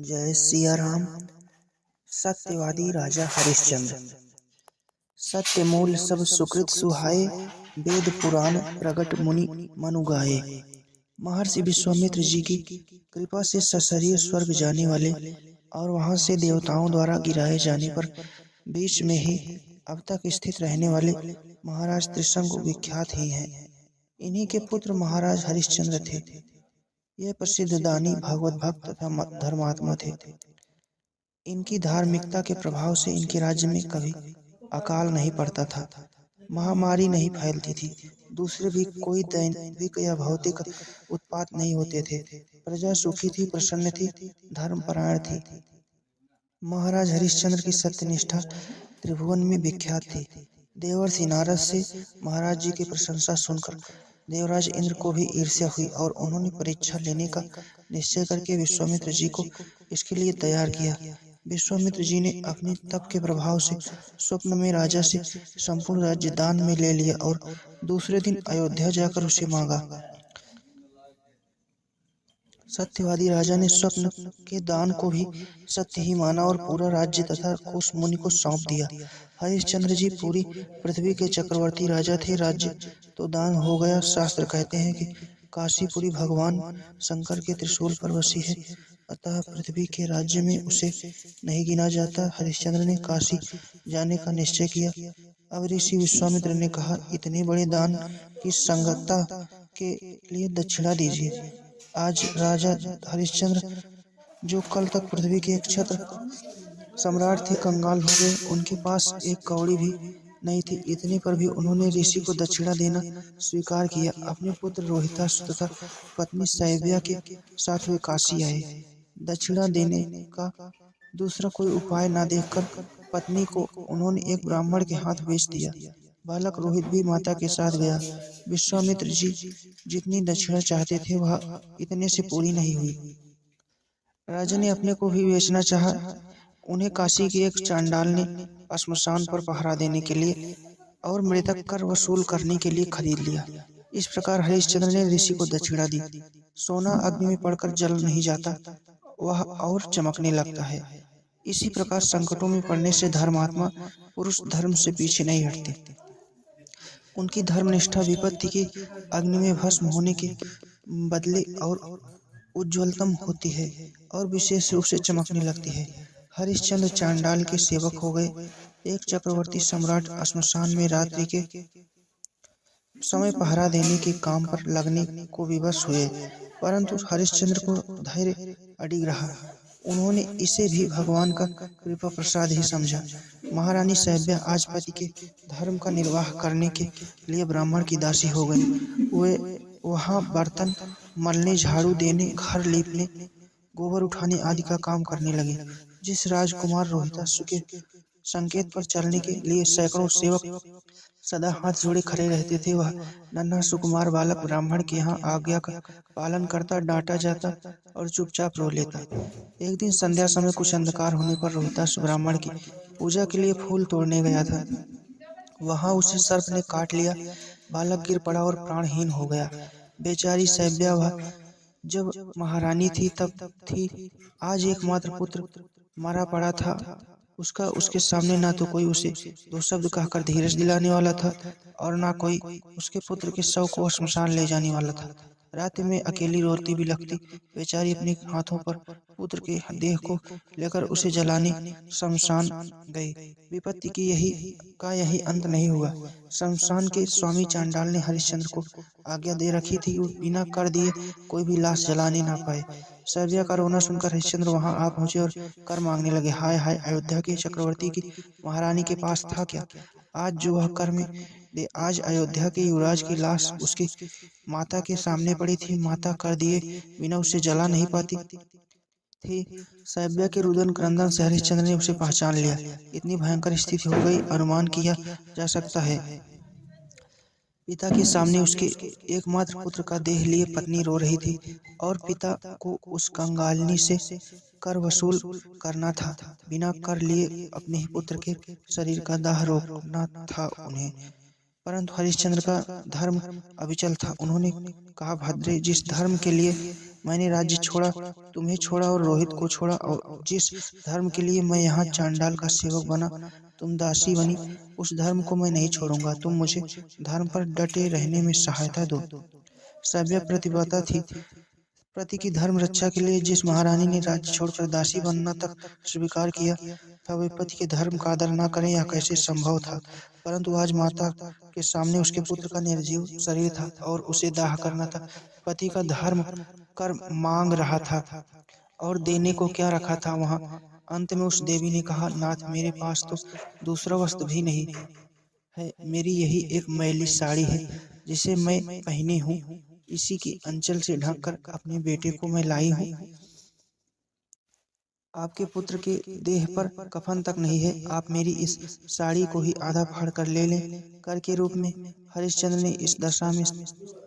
जय सिया राम। सत्यवादी राजा हरिश्चंद्र। सत्य मूल सब सुकृत सुहाए, वेद पुराण प्रगट मुनि मनु गाए। महर्षि विश्वामित्र जी की कृपा से सशरीर स्वर्ग जाने वाले और वहां से देवताओं द्वारा गिराए जाने पर बीच में ही अब तक स्थित रहने वाले महाराज त्रिशंकु विख्यात ही हैं। इन्हीं के पुत्र महाराज हरिश्चंद्र थे। यह प्रसिद्ध दानी, भागवत भक्त तथा धर्मात्मा थे। इनकी धार्मिकता के प्रभाव से इनके राज्य में कभी अकाल नहीं पड़ता था, महामारी नहीं फैलती थी, दूसरे भी कोई दैविक या भौतिक उत्पात नहीं होते थे। प्रजा सुखी थी, प्रसन्न थी, धर्मपरायण थी। महाराज हरिश्चंद्र की सत्यनिष्ठा त्रिभुवन में विख्यात थी। देवर्षि नारद से महाराज जी की प्रशंसा सुनकर देवराज इंद्र को भी ईर्ष्या हुई और उन्होंने परीक्षा लेने का निश्चय करके विश्वामित्र जी को इसके लिए तैयार किया। विश्वामित्र जी ने अपने तप के प्रभाव से स्वप्न में राजा से संपूर्ण राज्य दान में ले लिया और दूसरे दिन अयोध्या जाकर उसे मांगा। सत्यवादी राजा ने स्वप्न के दान को भी सत्य ही माना और पूरा राज्य तथा कुश मुनि को सौंप दिया। हरिश्चंद्र जी पूरी पृथ्वी के चक्रवर्ती राजा थे। राज्य तो दान हो गया। शास्त्र कहते हैं कि काशीपुरी भगवान शंकर के त्रिशूल पर बसी है, अतः पृथ्वी के राज्य में उसे नहीं गिना जाता। हरिश्चंद्र ने काशी जाने का निश्चय किया। अब ऋषि विश्वामित्र ने कहा, इतने बड़े दान की संगतता के लिए दक्षिणा दीजिए। आज राजा हरिश्चंद्र, जो कल तक पृथ्वी के एक छत्र सम्राट थे, कंगाल हो गए। उनके पास एक कौड़ी भी नहीं थी। इतने पर भी उन्होंने ऋषि को दक्षिणा देना स्वीकार किया। अपने पुत्र रोहिताश्व तथा पत्नी सैव्या के साथ वे काशी आए। दक्षिणा देने का दूसरा कोई उपाय न देखकर पत्नी को उन्होंने एक ब्राह्मण के हाथ बेच दिया। बालक रोहित भी माता के साथ गया। विश्वामित्र जी जितनी दक्षिणा चाहते थे वह इतने से पूरी नहीं हुई। राजा ने अपने को भी बेचना चाहा। उन्हें काशी के एक चांडाल ने श्मशान पर पहरा देने के लिए और मृतक कर वसूल करने के लिए खरीद लिया। इस प्रकार हरिश्चंद्र ने ऋषि को दक्षिणा दी। सोना अग्नि में पड़कर जल नहीं जाता, वह और चमकने लगता है। इसी प्रकार संकटों में पड़ने से धर्मात्मा पुरुष धर्म से पीछे नहीं हटते। उनकी धर्मनिष्ठा विपत्ति की अग्नि में भस्म होने के बदले और उज्ज्वलतम होती है और विशेष रूप से चमकने लगती है। हरिश्चंद्र चांडाल के सेवक हो गए। एक चक्रवर्ती सम्राट श्मशान में रात्रि के समय पहरा देने के काम पर लगने को विवश हुए, परंतु हरिश्चंद्र को धैर्य अडिग रहा। उन्होंने इसे भी भगवान का कृपा प्रसाद ही समझा। महारानी सैव्या आज पति के धर्म का निर्वाह करने के लिए ब्राह्मण की दासी हो गई। वे वहां बर्तन मलने, झाड़ू देने, घर लीपने, गोबर उठाने आदि का काम करने लगे। जिस राजकुमार रोहिताश्व के संकेत पर चलने के लिए सैकड़ों सेवक सदा हाथ जोड़े खड़े रहते थे, वह नन्हा सुकुमार बालक ब्राह्मण के यहाँ आज्ञा का पालन करता, डांटा जाता और चुपचाप रो लेता। एक दिन संध्या समय कुछ अंधकार होने पर रोहिताश्व ब्राह्मण की पूजा के लिए फूल तोड़ने गया था। वहां उसे सर्प ने काट लिया। बालक गिर पड़ा और प्राणहीन हो गया। बेचारी सैव्या, वह जब महारानी थी तब थी, आज एकमात्र पुत्र मरा पड़ा था। उसका उसके सामने ना तो कोई उसे दो शब्द कहकर धीरज दिलाने वाला था और ना कोई उसके पुत्र के शव को श्मशान ले जाने वाला था। रात में अकेली रोती बिलखती बेचारी अपने हाथों पर पुत्र के देह को लेकर उसे जलाने शमशान गई। विपत्ति की यही अंत नहीं हुआ। शमशान के स्वामी चांडाल ने हरिश्चंद्र को आज्ञा दे रखी थी, बिना कर दिए कोई भी लाश जलाने ना पाए। सैव्या का रोना सुनकर हरिश्चंद्र वहां आ पहुंचे और कर मांगने लगे। हाय हाय, अयोध्या के चक्रवर्ती की महारानी के पास था क्या आज जो वह कर में दे? आज अयोध्या के युवराज की लाश उसकी माता के सामने पड़ी थी। माता कर दिए बिना उसे जला नहीं पाती थी। सैव्या के रुदन क्रंदन से हरिश्चंद्र ने उसे पहचान लिया। इतनी भयंकर स्थिति हो गई, अनुमान किया जा सकता है। पिता के सामने उसके एकमात्र पुत्र का देह लिए पत्नी रो रही थी और पिता को उस कंगालिनी से कर वसूल करना था। बिना कर लिए अपने ही पुत्र के शरीर का दाह रोकना था उन्हें। परंतु हरिश्चंद्र का धर्म अविचल था। उन्होंने कहा, भद्रे, जिस धर्म के लिए मैंने राज्य छोड़ा, तुम्हें छोड़ा और रोहित को छोड़ा, और जिस धर्म के लिए मैं यहाँ चांडाल का सेवक बना, तुम दासी बनी, उस धर्म को मैं नहीं छोड़ूंगा। तुम मुझे धर्म पर डटे रहने में सहायता दो। सभ्य प्रतिबद्धता थी। पति की धर्म रक्षा के लिए जिस महारानी ने राज्य छोड़कर दासी बनना तक स्वीकार किया था, वे पति के धर्म का आदर न करें, यह कैसे संभव था। परंतु आज माता के सामने उसके पुत्र का निर्जीव शरीर था और उसे दाह करना था। पति का धर्म कर मांग रहा था और देने को क्या रखा था वहां। अंत में उस देवी ने कहा, नाथ, मेरे पास तो दूसरा वस्त्र भी नहीं है, मेरी यही एक मैली साड़ी है जिसे मैं पहनी हूँ, इसी की अंचल से ढककर अपने बेटे को मैं लाई हूँ। आपके पुत्र के देह पर कफन तक नहीं है, आप मेरी इस साड़ी को ही आधा फाड़ कर ले लें। कर के रूप में हरिश्चंद्र ने इस दशा में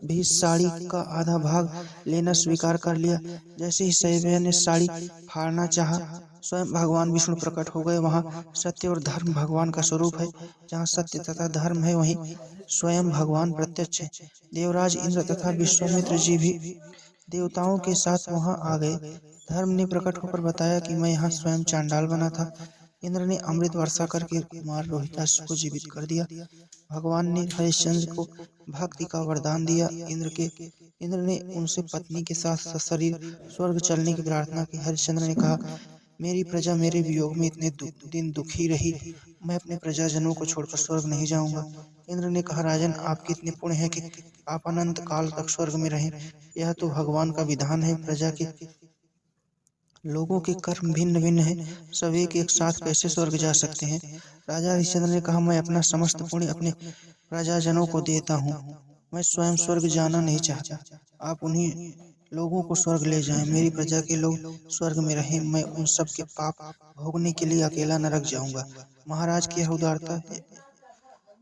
भी साड़ी का आधा भाग लेना स्वीकार कर लिया। जैसे ही सैव्य ने साड़ी फाड़ना चाहा, स्वयं भगवान विष्णु प्रकट हो गए। वहाँ सत्य और धर्म भगवान का स्वरूप है। जहाँ सत्य तथा धर्म है, वहीं स्वयं भगवान प्रत्यक्ष है। देवराज इंद्र तथा विश्वामित्र जी भी देवताओं के साथ वहां आ गए। धर्म ने प्रकट होकर बताया कि मैं यहाँ स्वयं चांडाल बना था। इंद्र ने अमृत वर्षा करके कुमार रोहितास को जीवित कर दिया। भगवान ने हरिश्चंद्र को भक्ति का वरदान दिया। इंद्र ने उनसे पत्नी के साथ सशरीर स्वर्ग चलने की प्रार्थना की। हरिश्चंद्र ने कहा, मेरी प्रजा मेरे वियोग में इतने दिन दुखी रही, मैं अपने प्रजाजनों को छोड़कर स्वर्ग नहीं जाऊंगा। इंद्र ने कहा, राजन, आप कितने पुण्य है कि आप अनंत काल तक स्वर्ग में रहें। यह तो भगवान का विधान है। प्रजा के लोगों के कर्म भिन्न भिन्न हैं, सब एक साथ कैसे स्वर्ग जा सकते हैं। राजा हरिश्चंद्र ने कहा, मैं अपना समस्त पुण्य अपने प्रजाजनों को देता हूँ, मैं स्वयं स्वर्ग जाना नहीं चाहता। आप उन्हीं लोगों को स्वर्ग ले जाएं, मेरी प्रजा के लोग स्वर्ग में रहें, मैं उन सब के पाप भोगने के लिए अकेला नरक जाऊंगा। महाराज की यह उदारता,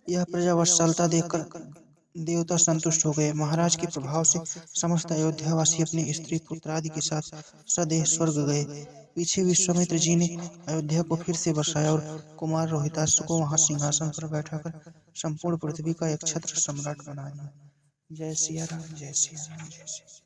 यह प्रजावत्सलता देखकर देवता संतुष्ट हो गए। महाराज के प्रभाव से समस्त अयोध्यावासी अपने स्त्री पुत्र आदि के साथ सदेह स्वर्ग गए। पीछे विश्वामित्र जी ने अयोध्या को फिर से बसाया और कुमार रोहितास को वहां सिंहासन पर बैठाकर संपूर्ण पृथ्वी का एक छत्र सम्राट बना दिया। जय सिया राम, जय सिया राम, जय सिया।